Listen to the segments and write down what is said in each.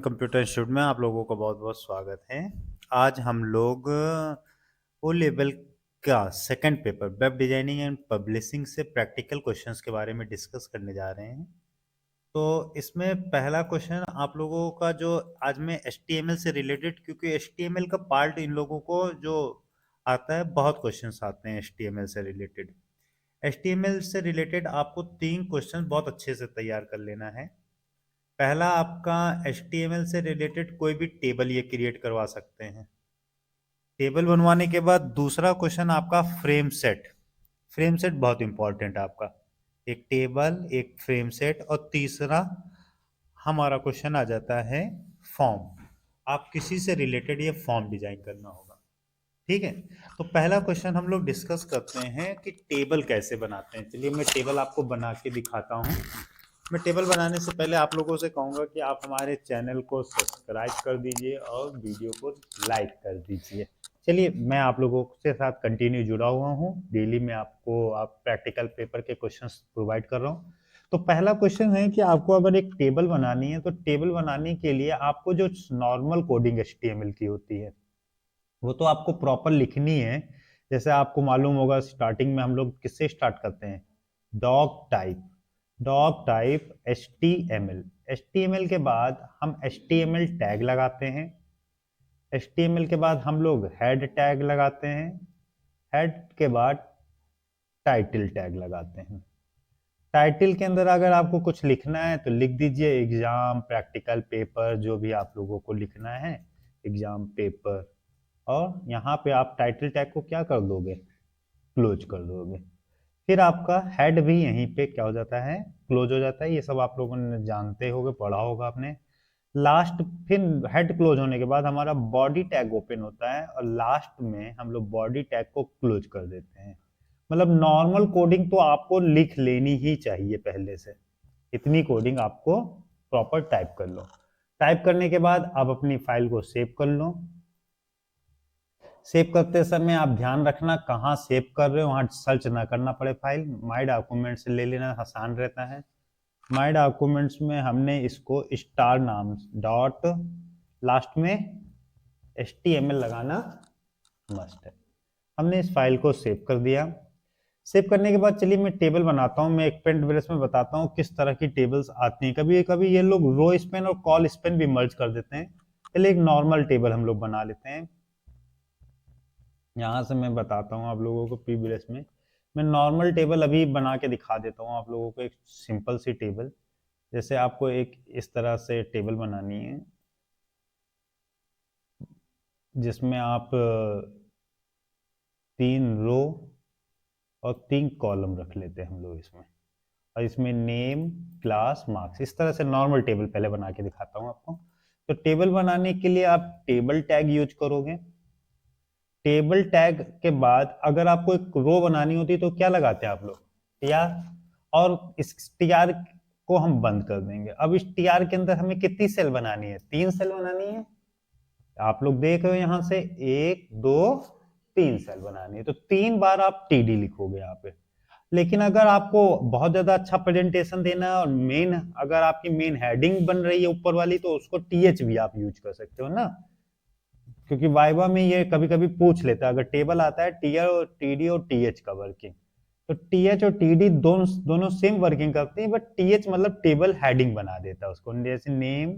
Computer institute में आप लोगों का बहुत बहुत स्वागत है। आज हम लोग ओ लेवल का second paper web designing and publishing से प्रैक्टिकल क्वेश्चंस के बारे में डिस्कस करने जा रहे हैं। तो इसमें पहला क्वेश्चन आप लोगों का जो आज में HTML से रिलेटेड, क्योंकि HTML का पार्ट इन लोगों को जो आता है, बहुत क्वेश्चंस आते हैं HTML से रिलेटेड। HTML से रिलेटेड आपको 3 क्वेश्चन बहुत अच्छे से तैयार कर लेना है। पहला आपका HTML से रिलेटेड कोई भी टेबल ये क्रिएट करवा सकते हैं। टेबल बनवाने के बाद दूसरा क्वेश्चन आपका फ्रेम सेट। फ्रेम सेट बहुत इंपॉर्टेंट है आपका, एक टेबल, एक फ्रेम सेट, और तीसरा हमारा क्वेश्चन आ जाता है फॉर्म। आप किसी से रिलेटेड ये फॉर्म डिजाइन करना होगा। ठीक है, तो पहला क्वेश्चन हम लोग डिस्कस करते हैं कि टेबल कैसे बनाते हैं। चलिए मैं टेबल आपको बना के दिखाता हूँ। मैं टेबल बनाने से पहले आप लोगों से कहूँगा कि आप हमारे चैनल को सब्सक्राइब कर दीजिए और वीडियो को लाइक कर दीजिए। चलिए मैं आप लोगों के साथ कंटिन्यू जुड़ा हुआ हूँ। डेली मैं आपको प्रैक्टिकल पेपर के क्वेश्चंस प्रोवाइड कर रहा हूँ। तो पहला क्वेश्चन है कि आपको अगर एक टेबल बनानी है तो टेबल बनाने के लिए आपको जो नॉर्मल कोडिंग HTML की होती है वो तो आपको प्रॉपर लिखनी है। जैसे आपको मालूम होगा स्टार्टिंग में हम लोग किससे स्टार्ट करते हैं, डॉग टाइप HTML के बाद हम HTML टैग लगाते हैं। HTML के बाद हम लोग हेड टैग लगाते हैं। हेड के बाद टाइटल टैग लगाते हैं। टाइटल के अंदर अगर आपको कुछ लिखना है तो लिख दीजिए एग्जाम, प्रैक्टिकल पेपर, जो भी आप लोगों को लिखना है, एग्जाम पेपर। और यहाँ पे आप टाइटल टैग को क्या कर दोगे, क्लोज कर दोगे। फिर आपका हेड भी यहीं पे क्या हो जाता है, क्लोज हो जाता है। ये सब आप लोगों ने जानते होगे, पढ़ा होगा आपने। लास्ट, फिर हेड क्लोज होने के बाद हमारा बॉडी टैग ओपन होता है और लास्ट में हम लोग बॉडी टैग को क्लोज कर देते हैं। मतलब नॉर्मल कोडिंग तो आपको लिख लेनी ही चाहिए पहले से। इतनी कोडिंग आपको प्रॉपर टाइप कर लो। टाइप करने के बाद आप अपनी फाइल को सेव कर लो। सेव करते समय आप ध्यान रखना कहाँ सेव कर रहे हो वहां सर्च ना करना पड़े फाइल। माई डॉक्यूमेंट से ले लेना, आसान रहता है। माई डॉक्यूमेंट्स में हमने इसको स्टार नाम डॉट लास्ट में HTML लगाना मस्ट है। हमने इस फाइल को सेव कर दिया। सेव करने के बाद चलिए मैं टेबल बनाता हूँ। मैं एक पेंट ब्रश में बताता हूँ किस तरह की टेबल्स आती हैं। कभी कभी ये लोग रो स्पेन और कॉल स्पेन भी मर्ज कर देते हैं। चलिए एक नॉर्मल टेबल हम लोग बना लेते हैं। यहाँ से मैं बताता हूँ आप लोगों को पी ब्रश में। मैं नॉर्मल टेबल अभी बना के दिखा देता हूँ आप लोगों को, एक सिंपल सी टेबल। जैसे आपको एक इस तरह से टेबल बनानी है जिसमें आप 3 रो और 3 कॉलम रख लेते हैं हम लोग इसमें। और इसमें नेम, क्लास, मार्क्स, इस तरह से नॉर्मल टेबल पहले बना के दिखाता हूँ आपको। तो टेबल बनाने के लिए आप टेबल टैग यूज करोगे। टेबल टैग के बाद अगर आपको एक रो बनानी होती है तो क्या लगाते हैं आप लोग, टीआर। और इस टीआर को हम बंद कर देंगे। अब इस टीआर के अंदर हमें कितनी सेल बनानी है, 3 सेल बनानी है। आप लोग देख रहे हो यहां से 1 2 3 सेल बनानी है, तो 3 बार आप TD लिखोगे यहाँ पे। लेकिन अगर आपको बहुत ज्यादा अच्छा प्रेजेंटेशन देना है और मेन, अगर आपकी मेन हेडिंग बन रही है ऊपर वाली, तो उसको TH भी आप यूज कर सकते हो ना, क्योंकि वाइवा में ये कभी कभी पूछ लेता है। अगर टेबल आता है टीआर और TD और TH का वर्किंग, तो TH और TD दोनों दोनों सेम वर्किंग करते हैं, बट TH मतलब टेबल हेडिंग बना देता है उसको। जैसे नेम,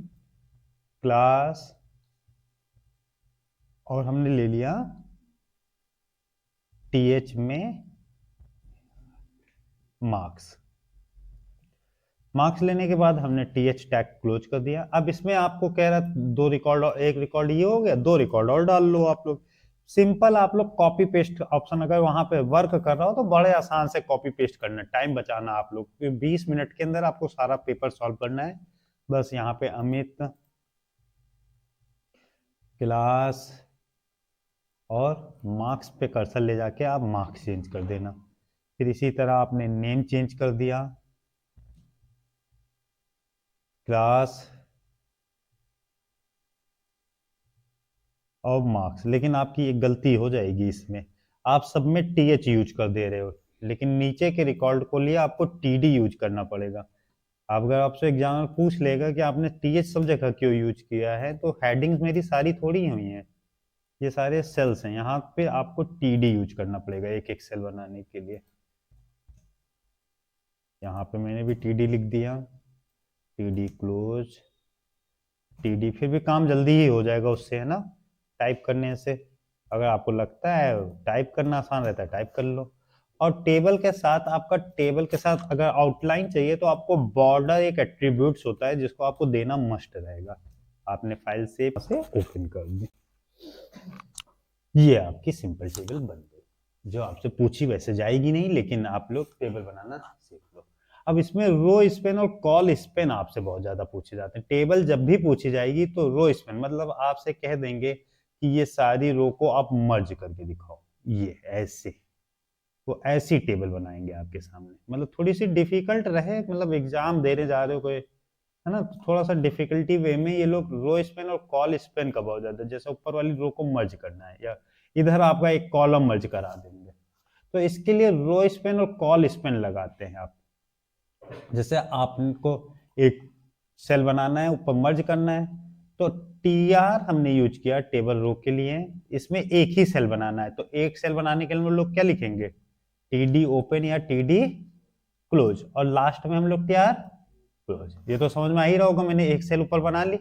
क्लास, और हमने ले लिया TH में मार्क्स। मार्क्स लेने के बाद हमने TH टैग क्लोज कर दिया। अब इसमें आपको कह रहा है 2 रिकॉर्ड, और 1 रिकॉर्ड ये हो गया, 2 रिकॉर्ड और डाल लो आप लोग। सिंपल, आप लोग कॉपी पेस्ट ऑप्शन अगर वहां पे वर्क कर रहा हो तो बड़े आसान से कॉपी पेस्ट करना, टाइम बचाना आप लोग, क्योंकि 20 मिनट के अंदर आपको सारा पेपर सॉल्व करना है। बस यहाँ पे अमित, क्लास और मार्क्स पे कर्सर ले जाके आप मार्क्स चेंज कर देना। फिर इसी तरह आपने नेम चेंज कर दिया, क्लास और मार्क्स। लेकिन आपकी एक गलती हो जाएगी इसमें, आप सब में TH यूज कर दे रहे हो, लेकिन नीचे के रिकॉर्ड को लिए आपको TD यूज करना पड़ेगा। अगर आपसे एग्जाम में पूछ लेगा कि आपने टीएच सब जगह क्यों यूज किया है, तो हेडिंग्स मेरी सारी थोड़ी हुई हैं, ये सारे सेल्स हैं। यहाँ पे आपको टीडी यूज करना पड़ेगा एक एक सेल बनाने के लिए। यहाँ पे मैंने भी टीडी लिख दिया, टीडी क्लोज, टीडी। फिर भी काम जल्दी ही हो जाएगा उससे, है ना, टाइप करने से। अगर आपको लगता है टाइप करना आसान रहता है, टाइप कर लो। और टेबल के साथ, आपका टेबल के साथ अगर आउटलाइन चाहिए तो आपको बॉर्डर एक एट्रीब्यूट्स होता है जिसको आपको देना मस्ट रहेगा। आपने फाइल से ओपन कर दी, ये आपकी सिंपल टेबल बन गई, जो आपसे पूछी वैसे जाएगी नहीं, लेकिन आप लोग टेबल बनाना सीख लो। अब इसमें रो स्पेन और कॉल स्पेन आपसे बहुत ज्यादा पूछे जाते हैं। टेबल जब भी पूछी जाएगी तो रो स्पेन मतलब आपसे कह देंगे कि ये सारी रो को आप मर्ज करके दिखाओ, ये ऐसे, वो ऐसी टेबल बनाएंगे आपके सामने। मतलब थोड़ी सी डिफिकल्ट रहे, मतलब एग्जाम देने जा रहे हो कोई, है ना, तो थोड़ा सा डिफिकल्टी वे में ये लोग रो स्पेन और कॉल स्पेन का बहुत ज्यादा, जैसे ऊपर वाली रो को मर्ज करना है या इधर आपका एक कॉलम मर्ज करा देंगे, तो इसके लिए रो स्पेन और कॉल स्पेन लगाते हैं आप। जैसे आपको एक सेल बनाना है, ऊपर मर्ज करना है, तो टीआर हमने यूज किया टेबल रो के लिए। इसमें एक ही सेल बनाना है, तो एक सेल बनाने के लिए हम लोग क्या लिखेंगे, टीडी ओपन या टीडी क्लोज, और लास्ट में हम लोग टीआर क्लोज। ये तो समझ में आ ही रहा होगा, मैंने एक सेल ऊपर बना ली।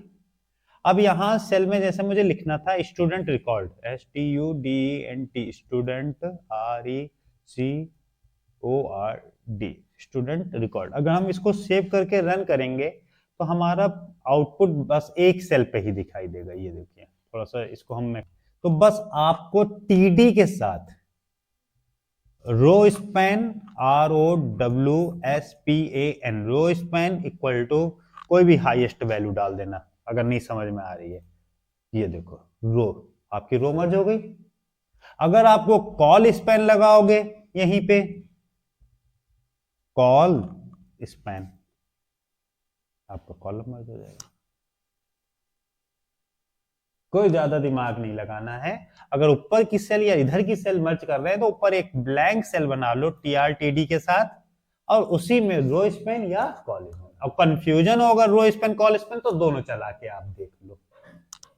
अब यहां सेल में जैसे मुझे लिखना था student record, STUDENT, student, RECORD, student record. अगर हम इसको सेव करके रन करेंगे तो हमारा आउटपुट बस एक सेल पे ही दिखाई देगा। ये देखिए, थोड़ा सा इसको हम, तो बस आपको टीडी के साथ row span, ROWSPAN, row span equal to कोई भी हाईएस्ट वैल्यू डाल देना अगर नहीं समझ में आ रही है। ये देखो, रो, आपकी रो मर्ज हो गई। अगर आपको कॉल स्पैन लगाओगे यहीं पे, कॉल स्पैन, आपका कॉलम मर्ज हो जाएगा। कोई ज्यादा दिमाग नहीं लगाना है। अगर ऊपर की सेल या इधर की सेल मर्ज कर रहे हैं तो ऊपर एक ब्लैंक सेल बना लो TRTD के साथ, और उसी में रो स्पेन या कॉल स्पेन। अब कंफ्यूजन होगा रो स्पेन कॉल स्पेन तो दोनों चला के आप देख लो।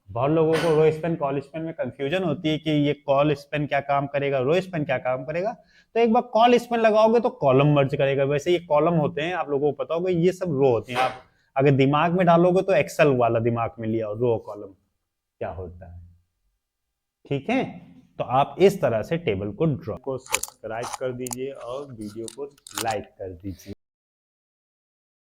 बहुत लोगों को रो स्पेन कॉल स्पेन में कंफ्यूजन होती है कि ये कॉल स्पेन क्या काम करेगा, रो स्पेन क्या काम करेगा। तो एक बार कॉल स्पेन लगाओगे तो कॉलम मर्ज करेगा। वैसे ये कॉलम होते हैं, आप लोगों को पता होगा, ये सब रो होती हैं। आप अगर दिमाग में डालोगे तो एक्सेल वाला दिमाग में लिया, रो कॉलम क्या होता है। ठीक है, तो आप इस तरह से टेबल को ड्रॉ को सब्सक्राइब कर दीजिए और वीडियो को लाइक कर दीजिए।